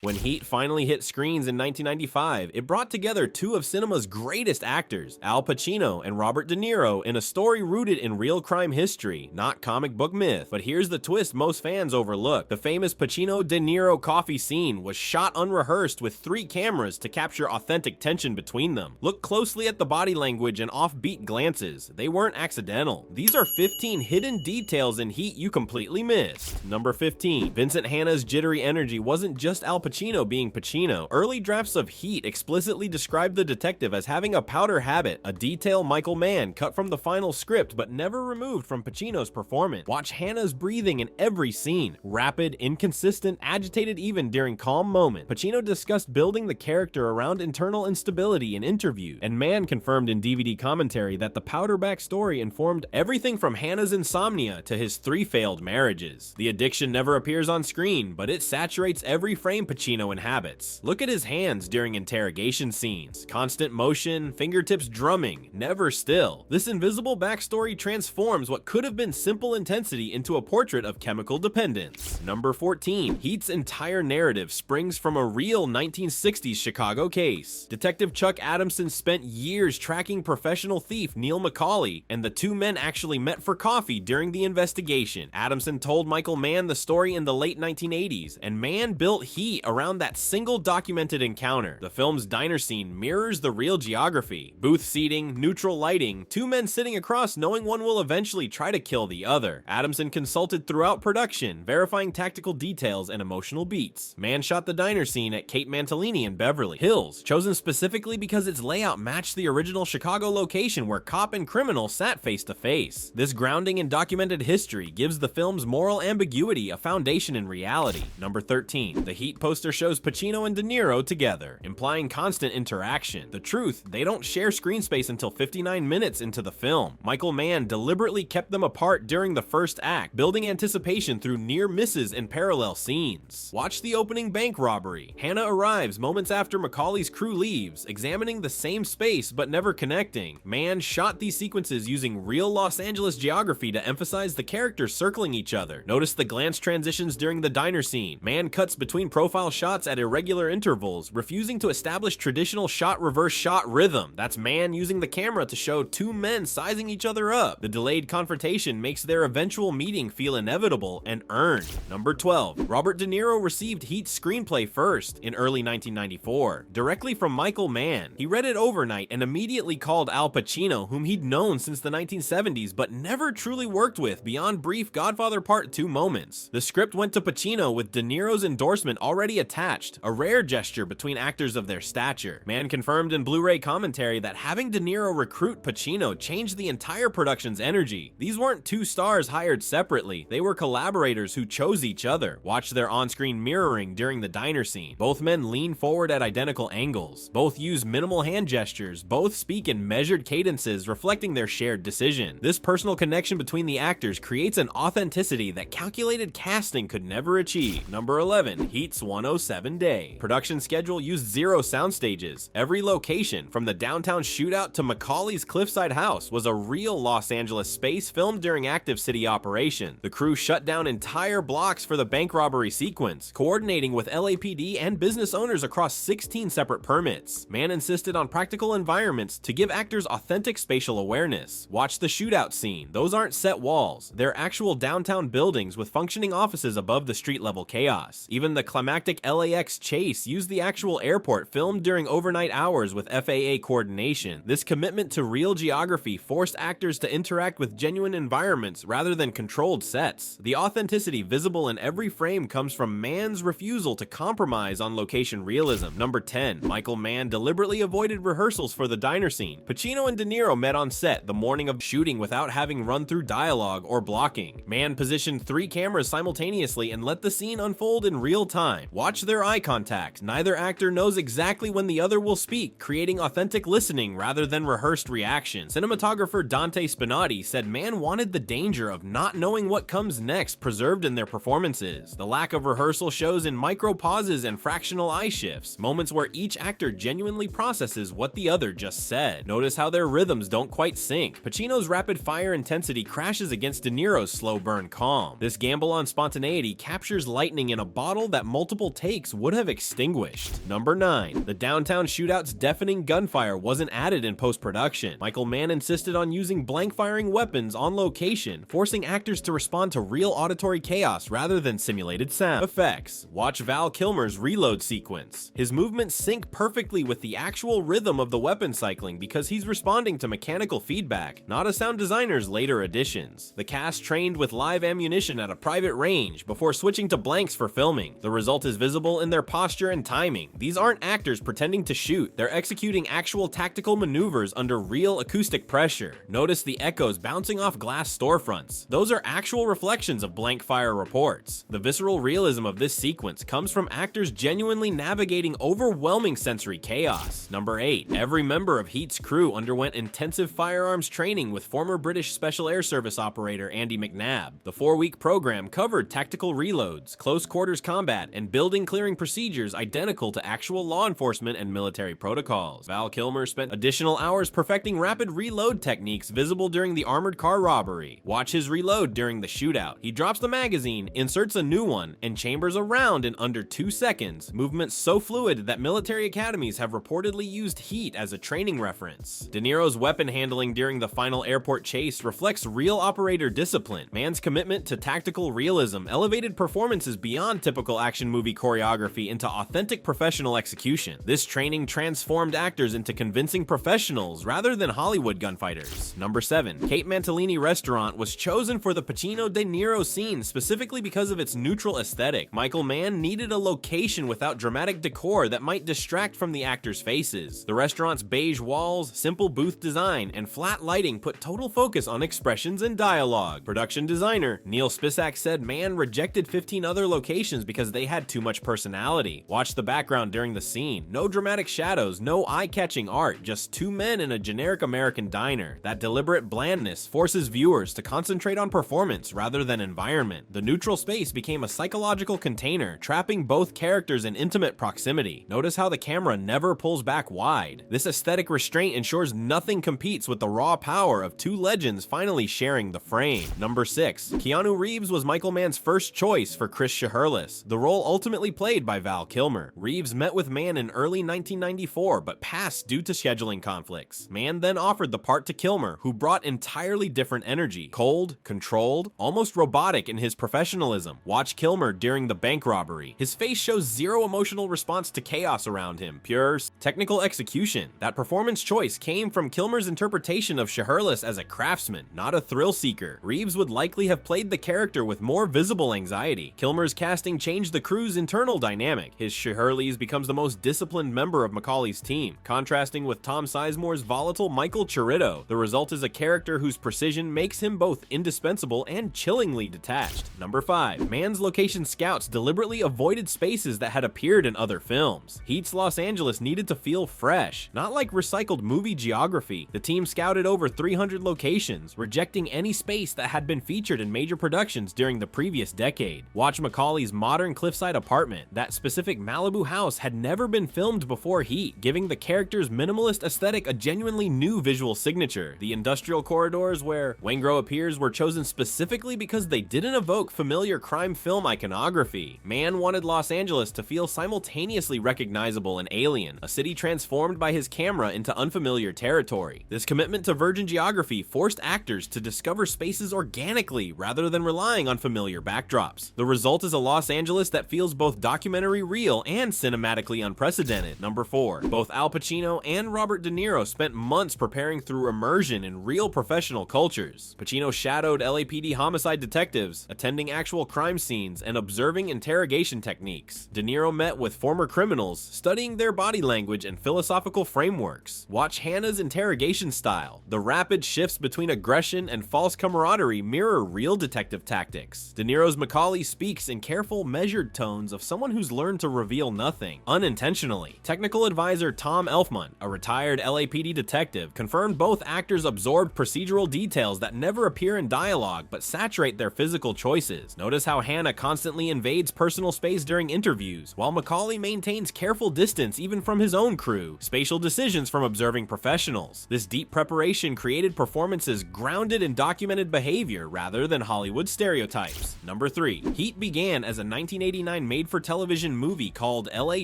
When Heat finally hit screens in 1995, it brought together two of cinema's greatest actors, Al Pacino and Robert De Niro, in a story rooted in real crime history, not comic book myth. But here's the twist most fans overlook. The famous Pacino De Niro coffee scene was shot unrehearsed with 3 cameras to capture authentic tension between them. Look closely at the body language and offbeat glances. They weren't accidental. These are 15 hidden details in Heat you completely missed. Number 15. Vincent Hanna's jittery energy wasn't just Al Pacino being Pacino. Early drafts of Heat explicitly described the detective as having a powder habit, a detail Mann cut from the final script but never removed from Pacino's performance. Watch Hanna's breathing in every scene. Rapid, inconsistent, agitated even during calm moments. Pacino discussed building the character around internal instability in interviews, and Mann confirmed in DVD commentary that the powder backstory informed everything from Hanna's insomnia to his 3 failed marriages. The addiction never appears on screen, but it saturates every frame Pacino inhabits. Look at his hands during interrogation scenes. Constant motion, fingertips drumming, never still. This invisible backstory transforms what could have been simple intensity into a portrait of chemical dependence. Number 14. Heat's entire narrative springs from a real 1960s Chicago case. Detective Chuck Adamson spent years tracking professional thief Neil McCauley, and the two men actually met for coffee during the investigation. Adamson told Mann the story in the late 1980s, and Mann built Heat around that single documented encounter. The film's diner scene mirrors the real geography. Booth seating, neutral lighting, 2 men sitting across knowing one will eventually try to kill the other. Adamson consulted throughout production, verifying tactical details and emotional beats. Mann shot the diner scene at Kate Mantilini in Beverly Hills, chosen specifically because its layout matched the original Chicago location where cop and criminal sat face to face. This grounding in documented history gives the film's moral ambiguity a foundation in reality. Number 13. The Heat poster shows Pacino and De Niro together, implying constant interaction. The truth, they don't share screen space until 59 minutes into the film. Mann deliberately kept them apart during the first act, building anticipation through near misses and parallel scenes. Watch the opening bank robbery. Hanna arrives moments after McCauley's crew leaves, examining the same space but never connecting. Mann shot these sequences using real Los Angeles geography to emphasize the characters circling each other. Notice the glance transitions during the diner scene. Mann cuts between profile shots at irregular intervals, refusing to establish traditional shot-reverse shot rhythm. That's Mann using the camera to show 2 men sizing each other up. The delayed confrontation makes their eventual meeting feel inevitable and earned. Number 12. Robert De Niro received Heat's screenplay first in early 1994, directly from Mann. He read it overnight and immediately called Al Pacino, whom he'd known since the 1970s but never truly worked with beyond brief Godfather Part 2 moments. The script went to Pacino with De Niro's endorsement already attached, a rare gesture between actors of their stature. Mann confirmed in Blu-ray commentary that having De Niro recruit Pacino changed the entire production's energy. These weren't 2 stars hired separately, they were collaborators who chose each other. Watch their on-screen mirroring during the diner scene. Both men lean forward at identical angles. Both use minimal hand gestures. Both speak in measured cadences reflecting their shared decision. This personal connection between the actors creates an authenticity that calculated casting could never achieve. Number 11. Heat's 107 Day. Production schedule used 0 soundstages. Every location, from the downtown shootout to McCauley's cliffside house, was a real Los Angeles space filmed during active city operation. The crew shut down entire blocks for the bank robbery sequence, coordinating with LAPD and business owners across 16 separate permits. Mann insisted on practical environments to give actors authentic spatial awareness. Watch the shootout scene. Those aren't set walls. They're actual downtown buildings with functioning offices above the street-level chaos. Even the climactic LAX chase used the actual airport filmed during overnight hours with FAA coordination. This commitment to real geography forced actors to interact with genuine environments rather than controlled sets. The authenticity visible in every frame comes from Mann's refusal to compromise on location realism. Number 10. Mann deliberately avoided rehearsals for the diner scene. Pacino and De Niro met on set the morning of shooting without having run through dialogue or blocking. Mann positioned 3 cameras simultaneously and let the scene unfold in real time. Watch their eye contact. Neither actor knows exactly when the other will speak, creating authentic listening rather than rehearsed reaction. Cinematographer Dante Spinati said Mann wanted the danger of not knowing what comes next preserved in their performances. The lack of rehearsal shows in micro pauses and fractional eye shifts, moments where each actor genuinely processes what the other just said. Notice how their rhythms don't quite sync. Pacino's rapid-fire intensity crashes against De Niro's slow burn calm. This gamble on spontaneity captures lightning in a bottle that multiple multiple takes would have extinguished. Number 9. The downtown shootout's deafening gunfire wasn't added in post-production. Michael Mann insisted on using blank-firing weapons on location, forcing actors to respond to real auditory chaos rather than simulated sound effects. Watch Val Kilmer's reload sequence. His movements sync perfectly with the actual rhythm of the weapon cycling because he's responding to mechanical feedback, not a sound designer's later additions. The cast trained with live ammunition at a private range before switching to blanks for filming. The result is visible in their posture and timing. These aren't actors pretending to shoot, they're executing actual tactical maneuvers under real acoustic pressure. Notice the echoes bouncing off glass storefronts. Those are actual reflections of blank fire reports. The visceral realism of this sequence comes from actors genuinely navigating overwhelming sensory chaos. Number 8. Every member of Heat's crew underwent intensive firearms training with former British Special Air Service operator Andy McNabb. The 4-week program covered tactical reloads, close quarters combat, and building clearing procedures identical to actual law enforcement and military protocols. Val Kilmer spent additional hours perfecting rapid reload techniques visible during the armored car robbery. Watch his reload during the shootout. He drops the magazine, inserts a new one, and chambers a round in under 2 seconds, movements so fluid that military academies have reportedly used Heat as a training reference. De Niro's weapon handling during the final airport chase reflects real operator discipline. Mann's commitment to tactical realism elevated performances beyond typical action movie choreography into authentic professional execution. This training transformed actors into convincing professionals rather than Hollywood gunfighters. Number 7. Kate Mantellini Restaurant was chosen for the Pacino De Niro scene specifically because of its neutral aesthetic. Michael Mann needed a location without dramatic decor that might distract from the actors' faces. The restaurant's beige walls, simple booth design, and flat lighting put total focus on expressions and dialogue. Production designer Neil Spisak said Mann rejected 15 other locations because they had too much personality. Watch the background during the scene. No dramatic shadows, no eye-catching art, just 2 men in a generic American diner. That deliberate blandness forces viewers to concentrate on performance rather than environment. The neutral space became a psychological container, trapping both characters in intimate proximity. Notice how the camera never pulls back wide. This aesthetic restraint ensures nothing competes with the raw power of 2 legends finally sharing the frame. Number 6. Keanu Reeves was Michael Mann's first choice for Chris Shiherlis, the role ultimately played by Val Kilmer. Reeves met with Mann in early 1994 but passed due to scheduling conflicts. Mann then offered the part to Kilmer, who brought entirely different energy. Cold, controlled, almost robotic in his professionalism. Watch Kilmer during the bank robbery. His face shows zero emotional response to chaos around him, pure technical execution. That performance choice came from Kilmer's interpretation of Shiherlis as a craftsman, not a thrill seeker. Reeves would likely have played the character with more visible anxiety. Kilmer's casting changed the crew's internal dynamic. His Shiherlis becomes the most disciplined member of Macaulay's team, contrasting with Tom Sizemore's volatile Michael Chirito. The result is a character whose precision makes him both indispensable and chillingly detached. Number 5. Mann's location scouts deliberately avoided spaces that had appeared in other films. Heat's Los Angeles needed to feel fresh, not like recycled movie geography. The team scouted over 300 locations, rejecting any space that had been featured in major productions during the previous decade. Watch Macaulay's modern cliffside apartment. That specific Malibu house had never been filmed before Heat, giving the character's minimalist aesthetic a genuinely new visual signature. The industrial corridors where Waingro appears were chosen specifically because they didn't evoke familiar crime film iconography. Mann wanted Los Angeles to feel simultaneously recognizable and alien, a city transformed by his camera into unfamiliar territory. This commitment to virgin geography forced actors to discover spaces organically rather than relying on familiar backdrops. The result is a Los Angeles that feels both documentary real and cinematically unprecedented. Number 4. Both Al Pacino and Robert De Niro spent months preparing through immersion in real professional cultures. Pacino shadowed LAPD homicide detectives, attending actual crime scenes, and observing interrogation techniques. De Niro met with former criminals, studying their body language and philosophical frameworks. Watch Hanna's interrogation style. The rapid shifts between aggression and false camaraderie mirror real detective tactics. De Niro's Macaulay speaks in careful, measured tones of someone who's learned to reveal nothing, unintentionally. Technical advisor Tom Elfman, a retired LAPD detective, confirmed both actors absorbed procedural details that never appear in dialogue but saturate their physical choices. Notice how Hanna constantly invades personal space during interviews, while Macaulay maintains careful distance even from his own crew. Spatial decisions from observing professionals. This deep preparation created performances grounded in documented behavior rather than Hollywood stereotypes. Number 3. Heat began as a 1989 major made-for-television movie called LA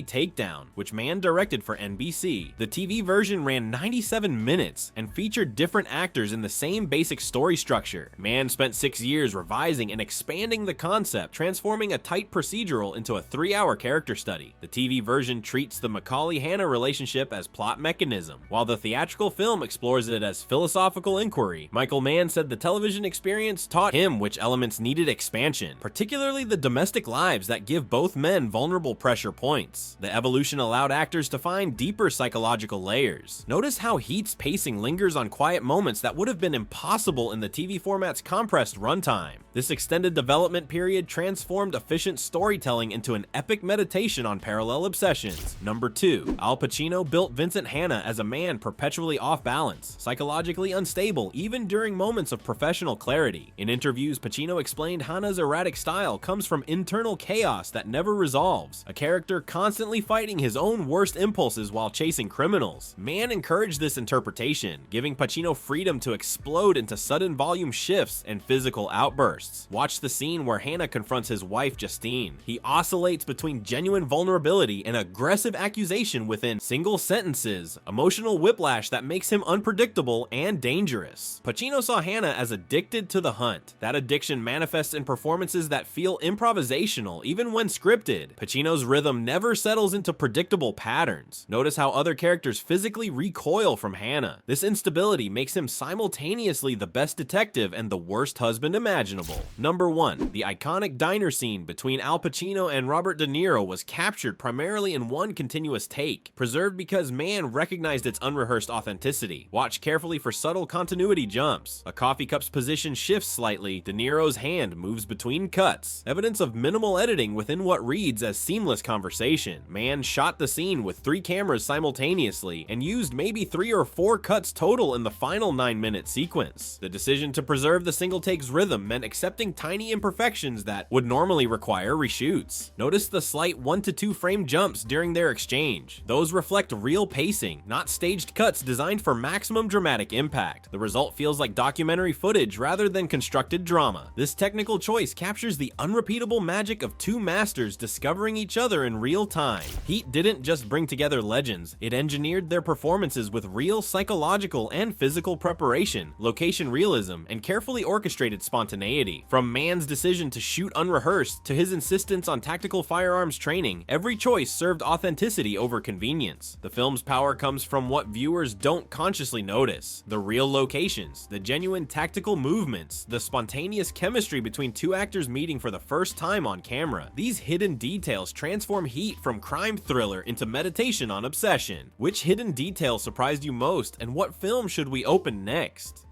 Takedown, which Mann directed for NBC. The TV version ran 97 minutes and featured different actors in the same basic story structure. Mann spent 6 years revising and expanding the concept, transforming a tight procedural into a 3-hour character study. The TV version treats the Macaulay-Hanna relationship as plot mechanism, while the theatrical film explores it as philosophical inquiry. Michael Mann said the television experience taught him which elements needed expansion, particularly the domestic lives that give both men vulnerable pressure points. The evolution allowed actors to find deeper psychological layers. Notice how Heat's pacing lingers on quiet moments that would have been impossible in the TV format's compressed runtime. This extended development period transformed efficient storytelling into an epic meditation on parallel obsessions. Number 2. Al Pacino built Vincent Hanna as a man perpetually off balance, psychologically unstable even during moments of professional clarity. In interviews, Pacino explained Hanna's erratic style comes from internal chaos that never resolves, a character constantly fighting his own worst impulses while chasing criminals. Mann encouraged this interpretation, giving Pacino freedom to explode into sudden volume shifts and physical outbursts. Watch the scene where Hanna confronts his wife Justine. He oscillates between genuine vulnerability and aggressive accusation within single sentences, emotional whiplash that makes him unpredictable and dangerous. Pacino saw Hanna as addicted to the hunt. That addiction manifests in performances that feel improvisational even when scripted. Pacino's rhythm never settles into predictable patterns. Notice how other characters physically recoil from Hanna. This instability makes him simultaneously the best detective and the worst husband imaginable. Number 1. The iconic diner scene between Al Pacino and Robert De Niro was captured primarily in one continuous take, preserved because Mann recognized its unrehearsed authenticity. Watch carefully for subtle continuity jumps. A coffee cup's position shifts slightly, De Niro's hand moves between cuts, evidence of minimal editing within what reads as seamless conversation. Mann shot the scene with 3 cameras simultaneously and used maybe 3 or 4 cuts total in the final 9-minute sequence. The decision to preserve the single take's rhythm meant accepting tiny imperfections that would normally require reshoots. Notice the slight 1 to 2 frame jumps during their exchange. Those reflect real pacing, not staged cuts designed for maximum dramatic impact. The result feels like documentary footage rather than constructed drama. This technical choice captures the unrepeatable magic of 2 masters discovering each other in real time. Heat didn't just bring together legends, it engineered their performances with real psychological and physical preparation, location realism, and carefully orchestrated spontaneity. From Mann's decision to shoot unrehearsed to his insistence on tactical firearms training, every choice served authenticity over convenience. The film's power comes from what viewers don't consciously notice: the real locations, the genuine tactical movements, the spontaneous chemistry between 2 actors meeting for the first time on camera. These hidden details transform Heat from crime thriller into meditation on obsession. Which hidden detail surprised you most, and what film should we open next?